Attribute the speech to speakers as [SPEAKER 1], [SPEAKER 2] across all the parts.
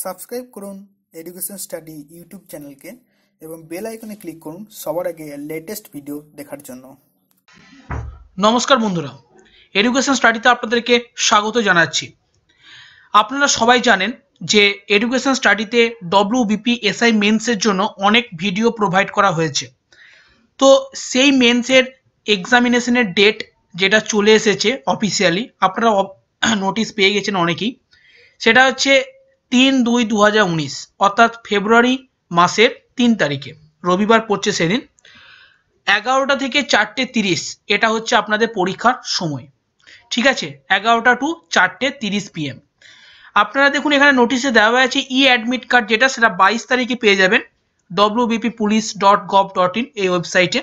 [SPEAKER 1] Subscribe করুন education study YouTube চ্যানেলকে এবং বেল আইকনে ক্লিক করুন সবার আগে লেটেস্ট ভিডিও দেখার জন্য।
[SPEAKER 2] নমস্কার বন্ধুরা, এডুকেশন স্টাডিতে আপনাদেরকে স্বাগত জানাচ্ছি। আপনারা সবাই জানেন যে এডুকেশন স্টাডিতে ডব্লিউবিপি এসআই মেন্সের জন্য অনেক ভিডিও প্রোভাইড করা হয়েছে। তো সেই মেন্সের এক্সামিনেশনের ডেট যেটা চলে এসেছে অফিসিয়ালি, আপনারা নোটিশ পেয়ে গেছেন অনেকেই। সেটা হচ্ছে 3/2/2019 অর্থাৎ ফেব্রুয়ারি মাসের 3 তারিখে, রবিবার পড়ছে সেদিন। 11টা থেকে 4:30 এটা হচ্ছে আপনাদের পরীক্ষার সময়। ঠিক আছে, 11টা টু 4:30 PM। আপনারা দেখুন এখানে নোটিশে দেওয়া আছে ই অ্যাডমিট কার্ড যেটা, সেটা 22 তারিখে পেয়ে যাবেন wbppolice.gov.in এই ওয়েবসাইটে।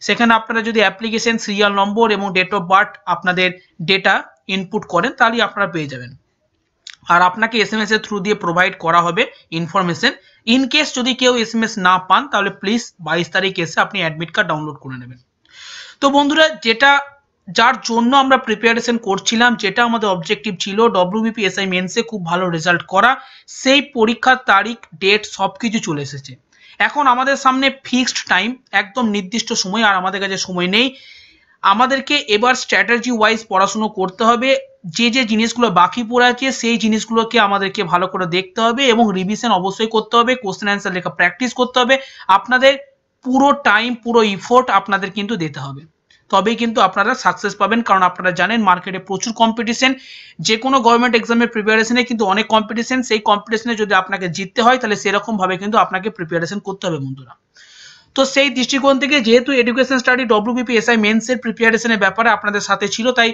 [SPEAKER 2] সেখানে আপনারা যদি অ্যাপ্লিকেশন, সিরিয়াল নম্বর এবং ডেট অফ বার্থ আপনাদের ডেটা ইনপুট করেন তাহলেই আপনারা পেয়ে যাবেন। আর আপনাকে SMS এর থ্রু দিয়ে প্রোভাইড করা হবে ইনফরমেশন। ইন কেস যদি কেউ SMS না পান তাহলে প্লিজ 22 তারিখ এসে আপনি অ্যাডমিট কার্ড ডাউনলোড করে নেবেন। তো বন্ধুরা, যার জন্য আমরা প্রিপারেশন করছিলাম, যেটা আমাদের অবজেক্টিভ ছিল ডব্লিউবিপি এসআই মেন্সে খুব ভালো রেজাল্ট করা, সেই পরীক্ষার তারিখ, ডেট সব কিছু চলে এসেছে। এখন আমাদের সামনে ফিক্সড টাইম, একদম নির্দিষ্ট সময়, আর আমাদের কাছে সময় নেই। আমাদেরকে এবার স্ট্র্যাটেজি ওয়াইজ পড়াশুনো করতে হবে। যে জিনিসগুলো বাকি পড়ে আছে সেই জিনিসগুলোকে আমাদেরকে ভালো করে দেখতে হবে এবং রিভিশন অবশ্যই করতে হবে, কোশ্চেন অ্যান্সার লেখা প্র্যাকটিস করতে হবে। আপনাদের পুরো টাইম, পুরো ইফোর্ট আপনাদের কিন্তু দিতে হবে, তবেই কিন্তু আপনারা সাকসেস পাবেন। কারণ আপনারা জানেন মার্কেটে প্রচুর কম্পিটিশন, যে কোনো গভর্নমেন্ট এক্সামের প্রিপারেশনে কিন্তু অনেক কম্পিটিশন। সেই কম্পিটিশনে যদি আপনাকে জিততে হয় তাহলে সেরকমভাবে কিন্তু আপনাকে প্রিপারেশন করতে হবে বন্ধুরা। তো সেই দৃষ্টিকোণ থেকে যেহেতু এডুকেশন স্টাডি ডব্লিউবিপি এসআই মেন্সের প্রিপারেশনের ব্যাপারে আপনাদের সাথে ছিল, তাই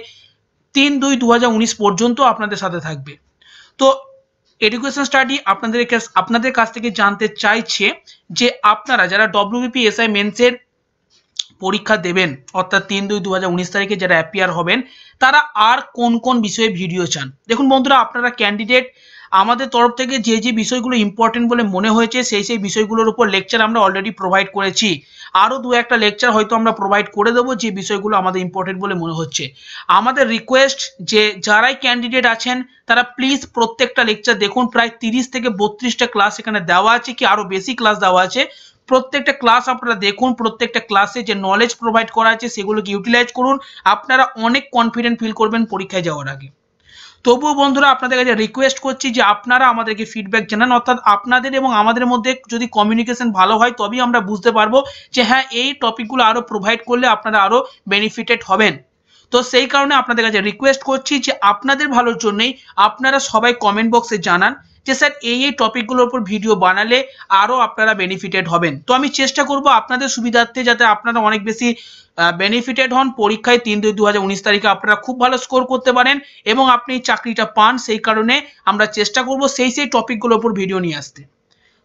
[SPEAKER 2] 3/2/2019 পর্যন্ত আপনাদের সাথে থাকবে। তো এডুকেশন স্টাডি আপনাদের কাছ থেকে জানতে চাইছে যে আপনারা যারা ডব্লিউবিপি এসআই মেন্সের পরীক্ষা দেবেন, অর্থাৎ 3/2/2019 তারিখে যারা অ্যাপিয়ার হবেন, তারা আর কোন কোন বিষয়ে ভিডিও চান। দেখুন বন্ধুরা, আপনারা ক্যান্ডিডেট আমাদের তরফ থেকে যে বিষয়গুলো ইম্পর্টেন্ট বলে মনে হয়েছে সেই বিষয়গুলোর উপর লেকচার আমরা অলরেডি প্রোভাইড করেছি। আরও 2-1টা লেকচার হয়তো আমরা প্রোভাইড করে দেবো যে বিষয়গুলো আমাদের ইম্পর্টেন্ট বলে মনে হচ্ছে। আমাদের রিকোয়েস্ট যে যারাই ক্যান্ডিডেট আছেন তারা প্লিজ প্রত্যেকটা লেকচার দেখুন। প্রায় 30 থেকে 32টা ক্লাস এখানে দেওয়া আছে, কি আরও বেশি ক্লাস দেওয়া আছে। প্রত্যেকটা ক্লাস আপনারা দেখুন, প্রত্যেকটা ক্লাসে যে নলেজ প্রোভাইড করা আছে সেগুলোকে ইউটিলাইজ করুন। আপনারা অনেক কনফিডেন্ট ফিল করবেন পরীক্ষায় যাওয়ার আগে। তবুও বন্ধুরা, আপনাদের কাছে রিকোয়েস্ট করছি যে আপনারা আমাদেরকে ফিডব্যাক জানান, অর্থাৎ আপনাদের এবং আমাদের মধ্যে যদি কমিউনিকেশন ভালো হয় তবেই আমরা বুঝতে পারবো যে হ্যাঁ, এই টপিকগুলো আরও প্রোভাইড করলে আপনারা আরও বেনিফিটেড হবেন। তো সেই কারণে আপনাদের কাছে রিকোয়েস্ট করছি যে আপনাদের ভালোর জন্যই আপনারা সবাই কমেন্ট বক্সে জানান যে স্যার এই টপিকগুলোর উপর ভিডিও বানালে আরও আপনারা বেনিফিটেড হবেন। তো আমি চেষ্টা করব আপনাদের সুবিধার্থে যাতে আপনারা অনেক বেশি বেনিফিটেড হন পরীক্ষায়। 3/2/2019 তারিখে আপনারা খুব ভালো স্কোর করতে পারেন এবং আপনি চাকরিটা পান। সেই কারণে আমরা চেষ্টা করব সেই টপিকগুলোর উপর ভিডিও নিয়ে আসতে।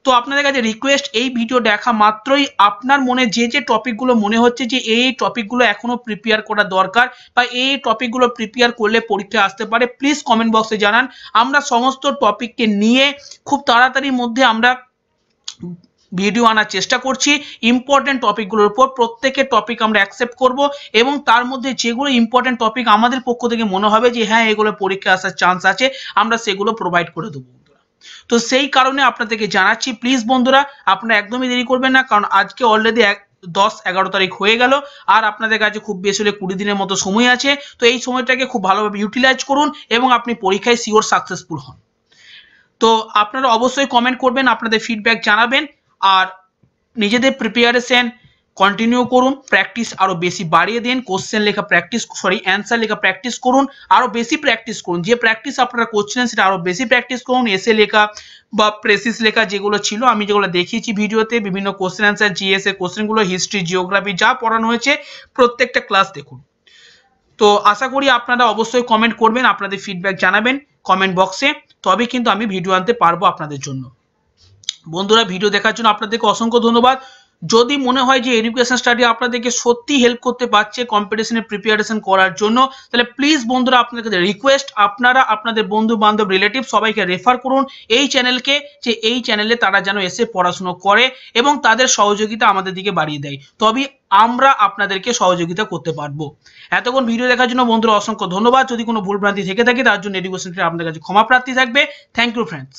[SPEAKER 2] তো আপনাদের কাছে রিকোয়েস্ট, এই ভিডিও দেখা মাত্রই আপনার মনে যে টপিকগুলো মনে হচ্ছে যে এই টপিকগুলো এখনো প্রিপেয়ার করা দরকার বা এই টপিকগুলো প্রিপেয়ার করলে পরীক্ষা আসতে পারে, প্লিজ কমেন্ট বক্সে জানান। আমরা সমস্ত টপিককে নিয়ে খুব তাড়াতাড়ির মধ্যে আমরা ভিডিও আনার চেষ্টা করছি। ইম্পর্টেন্ট টপিকগুলোর উপর প্রত্যেকের টপিক আমরা অ্যাকসেপ্ট করব এবং তার মধ্যে যেগুলো ইম্পর্টেন্ট টপিক আমাদের পক্ষ থেকে মনে হবে যে হ্যাঁ এগুলো পরীক্ষা আসার চান্স আছে, আমরা সেগুলো প্রোভাইড করে দেবো। তো সেই কারণে আপনাদেরকে জানাচ্ছি প্লিজ বন্ধুরা, আপনারা একদমই দেরি করবেন না, কারণ আজকে অলরেডি 10-11 তারিখ হয়ে গেল আর আপনাদের কাছে খুব বেশি হলে 20 দিনের মতো সময় আছে। তো এই সময়টাকে খুব ভালোভাবে ইউটিলাইজ করুন এবং আপনি পরীক্ষায় শিওর সাকসেসফুল হন। তো আপনারা অবশ্যই কমেন্ট করবেন, আপনাদের ফিডব্যাক জানাবেন আর নিজেদের প্রিপারেশন কন্টিনিউ করুন। প্র্যাকটিস আরও বেশি বাড়িয়ে দিন। কোশ্চেন লেখা অ্যান্সার লেখা প্র্যাকটিস করুন, আরও বেশি প্র্যাকটিস করুন। যে প্র্যাকটিস আপনারা করছিলেন সেটা আরও বেশি প্র্যাকটিস করুন। এসে লেখা বা প্রেসিস লেখা যেগুলো ছিল, আমি যেগুলো দেখিয়েছি ভিডিওতে, বিভিন্ন কোশ্চেন অ্যান্সার, জিএস এর কোশ্চেনগুলো, হিস্ট্রি, জিওগ্রাফি যা পড়ানো হয়েছে প্রত্যেকটা ক্লাস দেখুন। তো আশা করি আপনারা অবশ্যই কমেন্ট করবেন, আপনাদের ফিডব্যাক জানাবেন কমেন্ট বক্সে, তবে কিন্তু আমি ভিডিও আনতে পারবো আপনাদের জন্য। বন্ধুরা, ভিডিও দেখার জন্য আপনাদেরকে অসংখ্য ধন্যবাদ। যদি মনে হয় যে এডুকেশন স্টাডি আপনাদেরকে সত্যি হেল্প করতে পারছে কম্পিটিশনের প্রিপারেশন করার জন্য, তাহলে প্লিজ বন্ধুরা আপনাদের রিকোয়েস্ট, আপনারা আপনাদের বন্ধু বান্ধব রিলেটিভ সবাইকে রেফার করুন এই চ্যানেলকে, যে এই চ্যানেলে তারা যেন এসে পড়াশুনো করে এবং তাদের সহযোগিতা আমাদের দিকে বাড়িয়ে দেয়, তবেই আমরা আপনাদেরকে সহযোগিতা করতে পারবো। এতক্ষণ ভিডিও দেখার জন্য বন্ধুরা অসংখ্য ধন্যবাদ। যদি কোনো ভুলভ্রান্তি থেকে থাকে তার জন্য এডুকেশন স্টাডি আপনাদের কাছে ক্ষমা প্রার্থী থাকবে। Thank you friends.